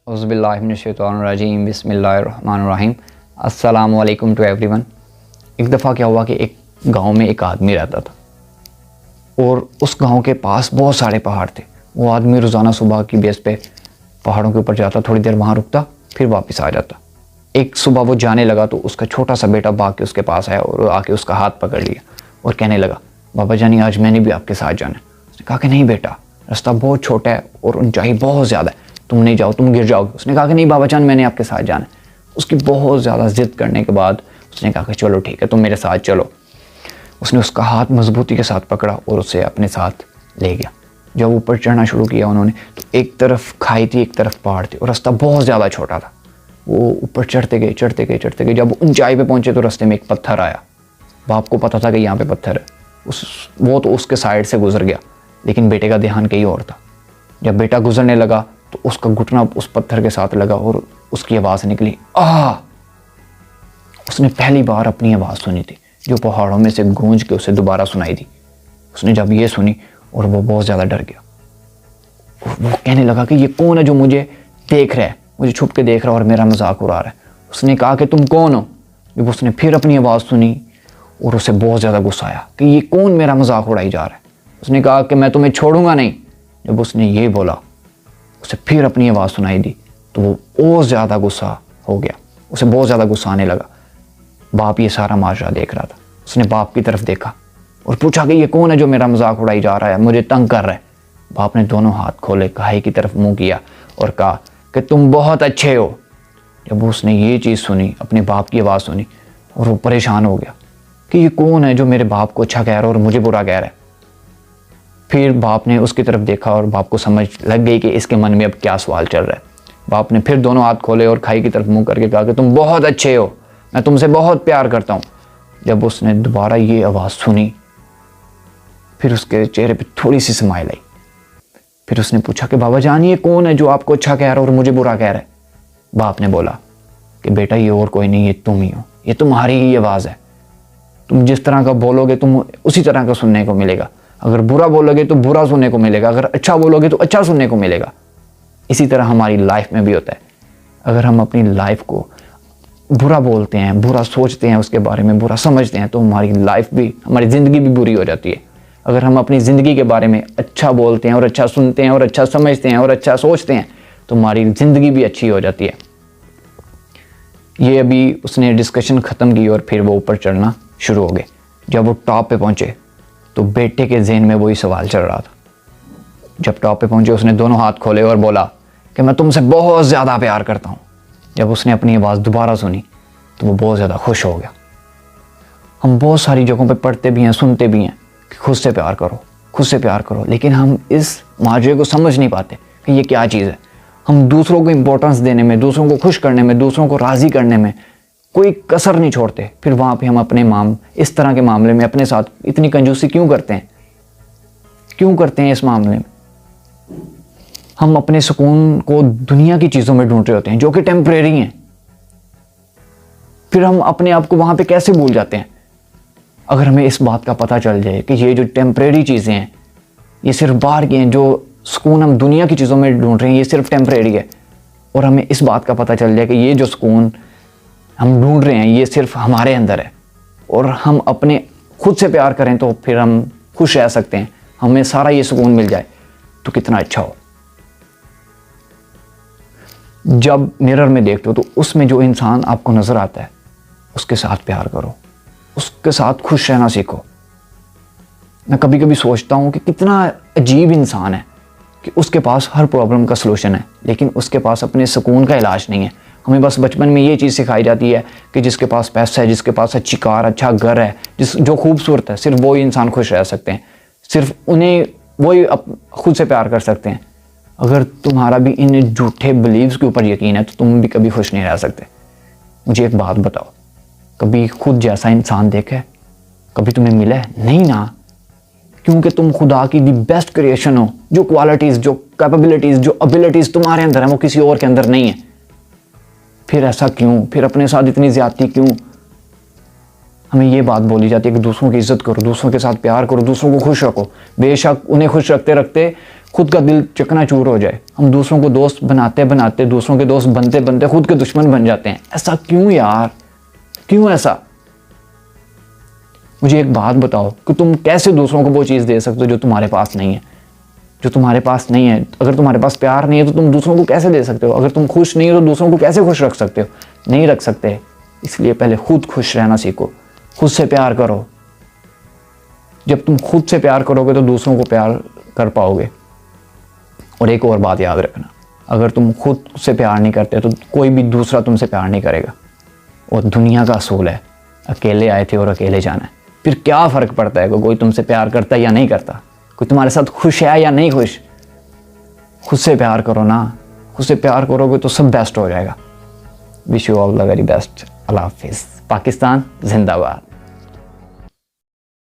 औज़ुबिल्लाहिमिनश्शैतानिर्रजीम बिस्मिल्लाहिर्रहमानिर्रहीम। अस्सलामु अलैकुम टू एवरीवन। एक दफ़ा क्या हुआ कि एक गांव में एक आदमी रहता था और उस गांव के पास बहुत सारे पहाड़ थे। वो आदमी रोज़ाना सुबह की बेस पे पहाड़ों के ऊपर जाता, थोड़ी देर वहाँ रुकता, फिर वापस आ जाता। एक सुबह वो जाने लगा तो उसका छोटा सा बेटा भाग के उसके पास आया और आके उसका हाथ पकड़ लिया और कहने लगा, बाबा जानी आज मैंने भी आपके साथ जाना है। उसने कहा कि नहीं बेटा, रास्ता बहुत छोटा है और ऊंचाई बहुत ज़्यादा है, तुम नहीं जाओ, तुम गिर जाओगे। उसने कहा कि नहीं बाबा जान, मैंने आपके साथ जाना है। उसकी बहुत ज़्यादा ज़िद करने के बाद उसने कहा कि चलो ठीक है, तुम मेरे साथ चलो। उसने उसका हाथ मजबूती के साथ पकड़ा और उसे अपने साथ ले गया। जब ऊपर चढ़ना शुरू किया उन्होंने तो एक तरफ खाई थी, एक तरफ पहाड़ थी और रास्ता बहुत ज़्यादा छोटा था। वो ऊपर चढ़ते गए। जब ऊंचाई पे पहुंचे तो रास्ते में एक पत्थर आया। बाप को पता था कि यहाँ पे पत्थर है, वो तो उसके साइड से गुजर गया, लेकिन बेटे का ध्यान कहीं और था। जब बेटा गुजरने लगा तो उसका घुटना उस पत्थर के साथ लगा और उसकी आवाज़ निकली, आ। उसने पहली बार अपनी आवाज़ सुनी थी जो पहाड़ों में से गूंज के उसे दोबारा सुनाई दी। उसने जब ये सुनी और वो बहुत ज़्यादा डर गया। वो कहने लगा कि ये कौन है जो मुझे देख रहा है, मुझे छुप के देख रहा है और मेरा मजाक उड़ा रहा है। उसने कहा कि तुम कौन हो। जब उसने फिर अपनी आवाज़ सुनी और उसे बहुत ज़्यादा गुस्सा आया कि ये कौन मेरा मजाक उड़ाई जा रहा है। उसने कहा कि मैं तुम्हें छोड़ूंगा नहीं। जब उसने ये बोला, उसे फिर अपनी आवाज़ सुनाई दी तो वो और ज़्यादा गुस्सा हो गया, उसे बहुत ज़्यादा गुस्सा आने लगा। बाप ये सारा माजरा देख रहा था। उसने बाप की तरफ देखा और पूछा कि ये कौन है जो मेरा मजाक उड़ाई जा रहा है, मुझे तंग कर रहा है। बाप ने दोनों हाथ खोले, कहाई की तरफ मुंह किया और कहा कि तुम बहुत अच्छे हो। जब उसने ये चीज़ सुनी, अपने बाप की आवाज़ सुनी, और वो परेशान हो गया कि ये कौन है जो मेरे बाप को अच्छा कह रहा है और मुझे बुरा कह रहा है। फिर बाप ने उसकी तरफ देखा और बाप को समझ लग गई कि इसके मन में अब क्या सवाल चल रहा है। बाप ने फिर दोनों हाथ खोले और खाई की तरफ मुंह करके कहा कि तुम बहुत अच्छे हो, मैं तुमसे बहुत प्यार करता हूँ। जब उसने दोबारा ये आवाज़ सुनी फिर उसके चेहरे पे थोड़ी सी स्माइल आई। फिर उसने पूछा कि बाबा जान, ये कौन है जो आपको अच्छा कह रहा है और मुझे बुरा कह रहा है। बाप ने बोला कि बेटा ये और कोई नहीं, ये तुम ही हो, ये तुम्हारी ही आवाज़ है। तुम जिस तरह का बोलोगे तुम उसी तरह का सुनने को मिलेगा। अगर बुरा बोलोगे तो बुरा सुनने को मिलेगा, अगर अच्छा बोलोगे तो अच्छा सुनने को मिलेगा। इसी तरह हमारी लाइफ में भी होता है। अगर हम अपनी लाइफ को बुरा बोलते हैं, बुरा सोचते हैं, उसके बारे में बुरा समझते हैं, तो हमारी लाइफ भी, हमारी ज़िंदगी भी बुरी हो जाती है। अगर हम अपनी ज़िंदगी के बारे में अच्छा बोलते हैं और अच्छा सुनते हैं और अच्छा समझते हैं और अच्छा सोचते हैं तो हमारी ज़िंदगी भी अच्छी हो जाती है। ये अभी उसने डिस्कशन ख़त्म की और फिर वो ऊपर चढ़ना शुरू हो गए। जब वो टॉप पे पहुँचे तो बेटे के ज़हन में वही सवाल चल रहा था। जब टॉप पे पहुँचे उसने दोनों हाथ खोले और बोला कि मैं तुमसे बहुत ज़्यादा प्यार करता हूँ। जब उसने अपनी आवाज़ दोबारा सुनी तो वो बहुत ज़्यादा खुश हो गया। हम बहुत सारी जगहों पे पढ़ते भी हैं, सुनते भी हैं कि खुद से प्यार करो, खुद से प्यार करो, लेकिन हम इस माजरे को समझ नहीं पाते कि ये क्या चीज़ है। हम दूसरों को इम्पोर्टेंस देने में, दूसरों को खुश करने में, दूसरों को राज़ी करने में कोई कसर नहीं छोड़ते। फिर वहाँ पे हम अपने इस तरह के मामले में अपने साथ इतनी कंजूसी क्यों करते हैं, क्यों करते हैं इस मामले में। हम अपने सुकून को दुनिया की चीज़ों में ढूंढ रहे होते हैं जो कि टेम्परेरी हैं। फिर हम अपने आप को वहाँ पे कैसे भूल जाते हैं। अगर हमें इस बात का पता चल जाए कि ये जो टेम्परेरी चीज़ें हैं ये सिर्फ बाहर की हैं, जो सुकून हम दुनिया की चीज़ों में ढूंढ रहे हैं ये सिर्फ टेम्परेरी है, और हमें इस बात का पता चल जाए कि ये जो सुकून हम ढूंढ रहे हैं ये सिर्फ हमारे अंदर है, और हम अपने खुद से प्यार करें तो फिर हम खुश रह सकते हैं, हमें सारा ये सुकून मिल जाए तो कितना अच्छा हो। जब मिरर में देखते हो तो उसमें जो इंसान आपको नज़र आता है उसके साथ प्यार करो, उसके साथ खुश रहना सीखो। मैं कभी कभी सोचता हूँ कि कितना अजीब इंसान है कि उसके पास हर प्रॉब्लम का सलूशन है लेकिन उसके पास अपने सुकून का इलाज नहीं है। हमें बस बचपन में ये चीज़ सिखाई जाती है कि जिसके पास पैसा है, जिसके पास अच्छी कार, अच्छा घर है, जो खूबसूरत है, सिर्फ वो ही इंसान खुश रह सकते हैं, सिर्फ उन्हें वही खुद से प्यार कर सकते हैं। अगर तुम्हारा भी इन झूठे बिलीव्स के ऊपर यकीन है तो तुम भी कभी खुश नहीं रह सकते। मुझे एक बात बताओ, कभी खुद जैसा इंसान देखा है? कभी तुम्हें मिला है? नहीं ना, क्योंकि तुम खुदा की दी बेस्ट क्रिएशन हो। जो क्वालिटीज़, जो कैपेबिलिटीज़, जो एबिलिटीज़ तुम्हारे अंदर है वो किसी और के अंदर नहीं है। फिर ऐसा क्यों? फिर अपने साथ इतनी ज़्यादती क्यों? हमें ये बात बोली जाती है कि दूसरों की इज्जत करो, दूसरों के साथ प्यार करो, दूसरों को खुश रखो। बेशक उन्हें खुश रखते रखते खुद का दिल चकनाचूर हो जाए, हम दूसरों को दोस्त बनाते बनाते, दूसरों के दोस्त बनते बनते खुद के दुश्मन बन जाते हैं। ऐसा क्यों यार, क्यों ऐसा? मुझे एक बात बताओ कि तुम कैसे दूसरों को वो चीज़ दे सकते हो जो तुम्हारे पास नहीं है, जो तुम्हारे पास नहीं है। अगर तुम्हारे पास प्यार नहीं है तो तुम दूसरों को कैसे दे सकते हो? अगर तुम खुश नहीं हो तो दूसरों को कैसे खुश रख सकते हो? नहीं रख सकते। इसलिए पहले खुद खुश रहना सीखो, खुद से प्यार करो। जब तुम खुद से प्यार करोगे तो दूसरों को प्यार कर पाओगे। और एक और बात याद रखना, अगर तुम खुद से प्यार नहीं करते तो कोई भी दूसरा तुमसे प्यार नहीं करेगा। और दुनिया का असूल है, अकेले आए थे और अकेले जाना है। फिर क्या फ़र्क पड़ता है कि कोई तुमसे प्यार करता है या नहीं करता, कोई तुम्हारे साथ खुश है या नहीं खुश। खुद से प्यार करो ना, खुद से प्यार करोगे तो सब बेस्ट हो जाएगा। Wish you all the very best. Allah हाफिज़। पाकिस्तान जिंदाबाद।